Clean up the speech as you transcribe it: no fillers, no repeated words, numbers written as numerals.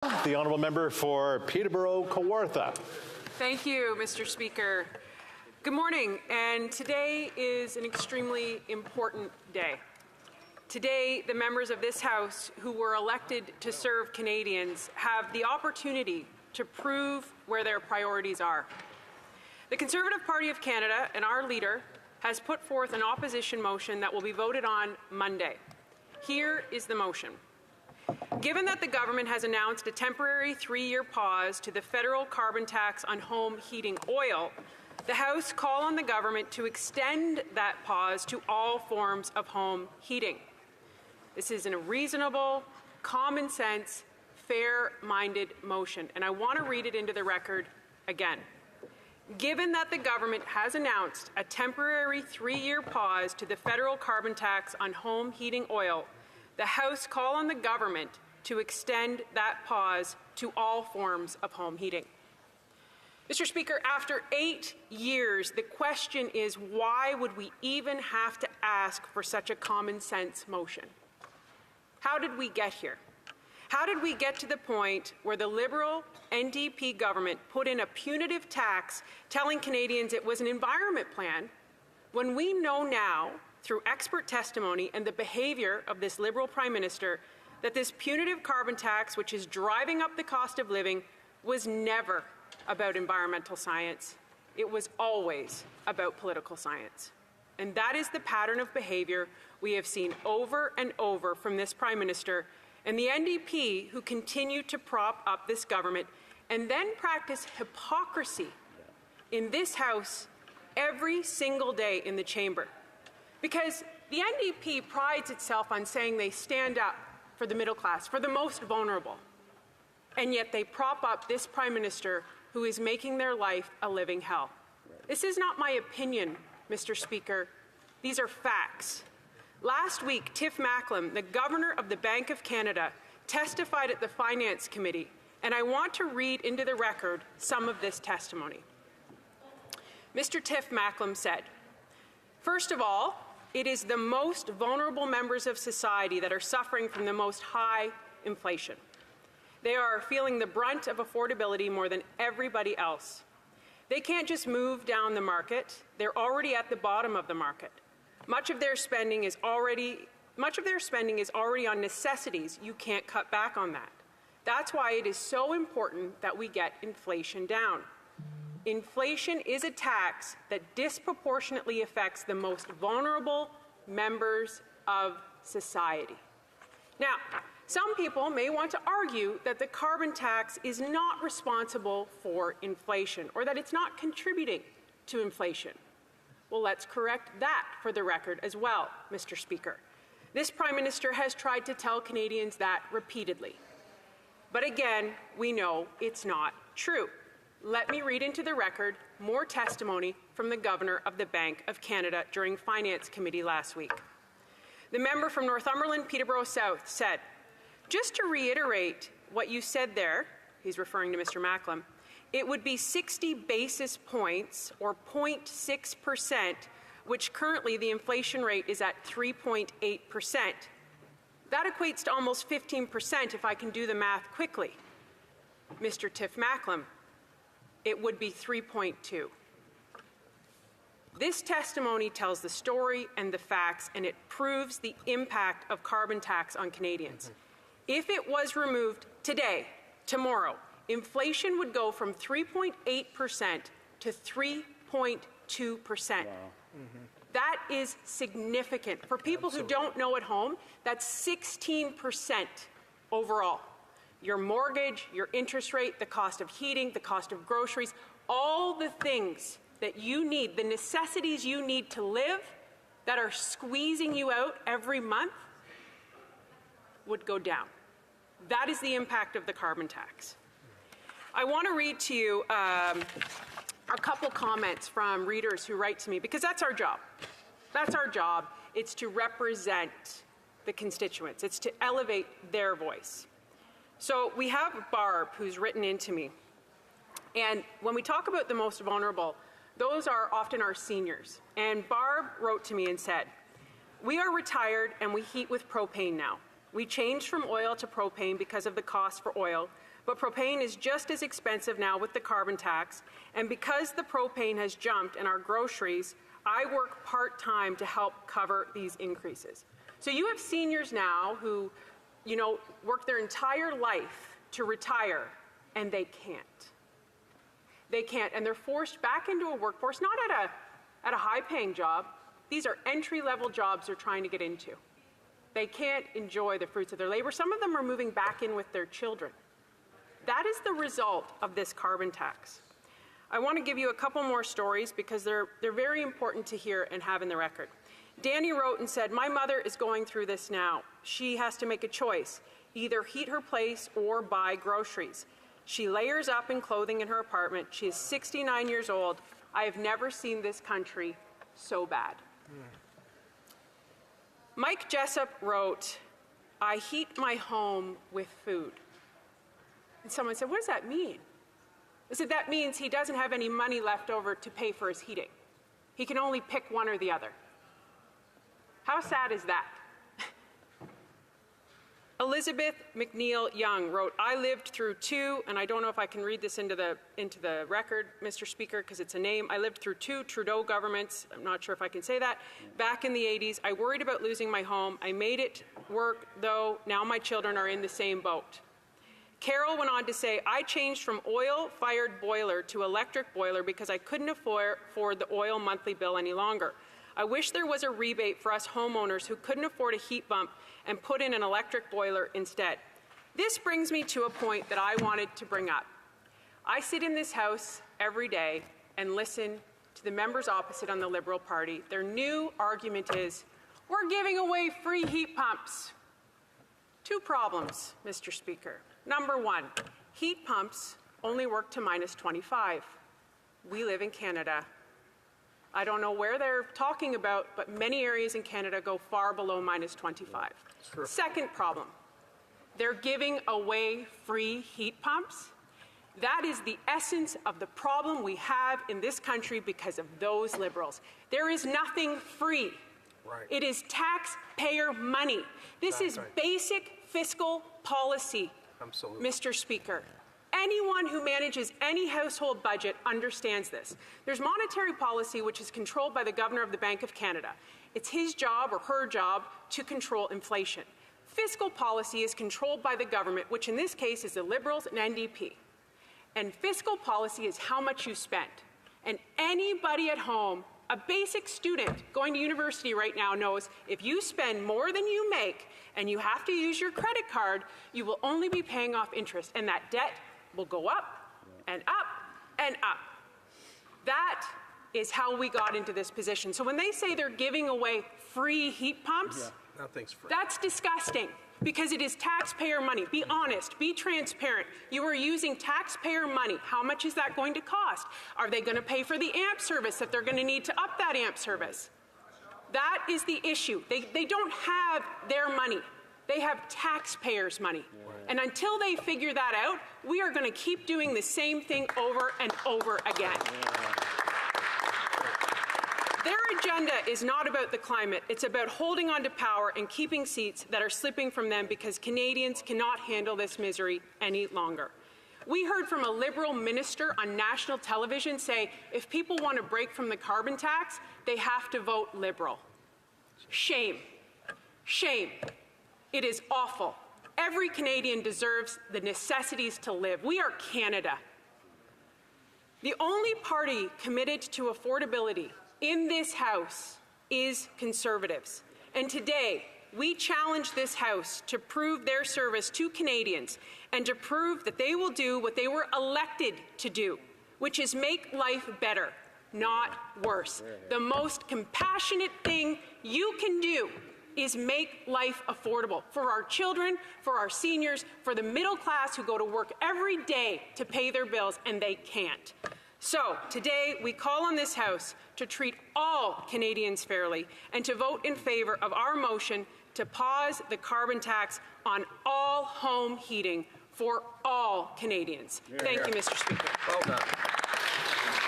The honourable member for Peterborough-Kawartha. Thank you, Mr. Speaker. Good morning, and today is an extremely important day. Today, the members of this House who were elected to serve Canadians have the opportunity to prove where their priorities are. The Conservative Party of Canada and our leader has put forth an opposition motion that will be voted on Monday. Here is the motion. Given that the government has announced a temporary 3-year pause to the federal carbon tax on home heating oil, the House call on the government to extend that pause to all forms of home heating. This is a reasonable, common sense, fair-minded motion, and I want to read it into the record again. Given that the government has announced a temporary 3-year pause to the federal carbon tax on home heating oil, the House call on the government to extend that pause to all forms of home heating. Mr. Speaker, after 8 years, the question is, why would we even have to ask for such a common sense motion? How did we get here? How did we get to the point where the Liberal NDP government put in a punitive tax telling Canadians it was an environment plan, when we know now, through expert testimony and the behaviour of this Liberal Prime Minister, that this punitive carbon tax, which is driving up the cost of living, was never about environmental science. It was always about political science. And that is the pattern of behaviour we have seen over and over from this Prime Minister and the NDP, who continue to prop up this government and then practice hypocrisy in this House every single day in the chamber. Because the NDP prides itself on saying they stand up for the middle class, for the most vulnerable, and yet they prop up this Prime Minister who is making their life a living hell. This is not my opinion, Mr. Speaker. These are facts. Last week, Tiff Macklem, the Governor of the Bank of Canada, testified at the Finance Committee, and I want to read into the record some of this testimony. Mr. Tiff Macklem said, "First of all, it is the most vulnerable members of society that are suffering from the most high inflation. They are feeling the brunt of affordability more than everybody else. They can't just move down the market. They're already at the bottom of the market. Much of their spending is already on necessities. You can't cut back on that. That's why it is so important that we get inflation down. Inflation is a tax that disproportionately affects the most vulnerable members of society." Now, some people may want to argue that the carbon tax is not responsible for inflation, or that it's not contributing to inflation. Well, let's correct that for the record as well, Mr. Speaker. This Prime Minister has tried to tell Canadians that repeatedly. But again, we know it's not true. Let me read into the record more testimony from the Governor of the Bank of Canada during Finance Committee last week. The member from Northumberland, Peterborough South, said, "Just to reiterate what you said there," he's referring to Mr. Macklem, "it would be 60 basis points, or 0.6%, which currently the inflation rate is at 3.8%. That equates to almost 15% if I can do the math quickly." Mr. Tiff Macklem, "It would be 3.2. This testimony tells the story and the facts, and it proves the impact of carbon tax on Canadians. If it was removed today, tomorrow, inflation would go from 3.8% to 3.2%. Wow. That is significant. For people who don't know at home, that's 16% overall. Your mortgage, your interest rate, the cost of heating, the cost of groceries, all the things that you need, the necessities you need to live that are squeezing you out every month, would go down. That is the impact of the carbon tax. I want to read to you a couple comments from readers who write to me, because that's our job. That's our job. It's to represent the constituents. It's to elevate their voice. So we have Barb, who's written into me. And when we talk about the most vulnerable, those are often our seniors. And Barb wrote to me and said, "We are retired and we heat with propane now. We changed from oil to propane because of the cost for oil, But propane is just as expensive now with the carbon tax, and because the propane has jumped in our groceries, I work part-time to help cover these increases. So you have seniors now who, work their entire life to retire, and they can't. They can't, and they're forced back into a workforce, not at a high-paying job. These are entry-level jobs they're trying to get into. They can't enjoy the fruits of their labor. Some of them are moving back in with their children. That is the result of this carbon tax. I want to give you a couple more stories because they're very important to hear and have in the record. Danny wrote and said, "My mother is going through this now. She has to make a choice, either heat her place or buy groceries. She layers up in clothing in her apartment. She is 69 years old. I have never seen this country so bad." Mike Jessup wrote, "I heat my home with food." And someone said, "What does that mean?" I said, "That means he doesn't have any money left over to pay for his heating. He can only pick one or the other." How sad is that? Elizabeth McNeil Young wrote, "I lived through two," and I don't know if I can read this into the record, Mr. Speaker, because it's a name. "I lived through two Trudeau governments." I'm not sure if I can say that. "Back in the 80s, I worried about losing my home. I made it work, though. Now my children are in the same boat." Carol went on to say, "I changed from oil-fired boiler to electric boiler because I couldn't afford the oil monthly bill any longer. I wish there was a rebate for us homeowners who couldn't afford a heat pump and put in an electric boiler instead." This brings me to a point that I wanted to bring up. I sit in this House every day and listen to the members opposite on the Liberal Party. Their new argument is, "We're giving away free heat pumps." Two problems, Mr. Speaker. Number one, heat pumps only work to -25. We live in Canada. I don't know where they're talking about, but many areas in Canada go far below -25. Sure. Second problem, they're giving away free heat pumps. That is the essence of the problem we have in this country because of those Liberals. There is nothing free. Right. It is taxpayer money. This is basic fiscal policy, Absolutely. Mr. Speaker. Anyone who manages any household budget understands this. There's monetary policy, which is controlled by the Governor of the Bank of Canada. It's his job or her job to control inflation. Fiscal policy is controlled by the government, which in this case is the Liberals and NDP. And fiscal policy is how much you spend. And anybody at home, a basic student going to university right now, knows if you spend more than you make and you have to use your credit card, you will only be paying off interest, and that debt will go up and up and up. That is how we got into this position. So when they say they're giving away free heat pumps, Nothing's free. that's disgusting because it is taxpayer money. Be honest, be transparent. You are using taxpayer money. How much is that going to cost? Are they going to pay for the AMP service that they're going to need to up that AMP service? That is the issue. They don't have their money. They have taxpayers' money. And until they figure that out, we are going to keep doing the same thing over and over again. Their agenda is not about the climate. It's about holding on to power and keeping seats that are slipping from them because Canadians cannot handle this misery any longer. We heard from a Liberal minister on national television say if people want to break from the carbon tax, they have to vote Liberal. Shame. Shame. It is awful. Every Canadian deserves the necessities to live. We are Canada. The only party committed to affordability in this House is Conservatives. And today, we challenge this House to prove their service to Canadians and to prove that they will do what they were elected to do, which is make life better, not worse. The most compassionate thing you can do is make life affordable for our children, for our seniors, for the middle class who go to work every day to pay their bills, and they can't. So today, we call on this House to treat all Canadians fairly and to vote in favour of our motion to pause the carbon tax on all home heating for all Canadians. Thank you, Mr. Speaker. Well done.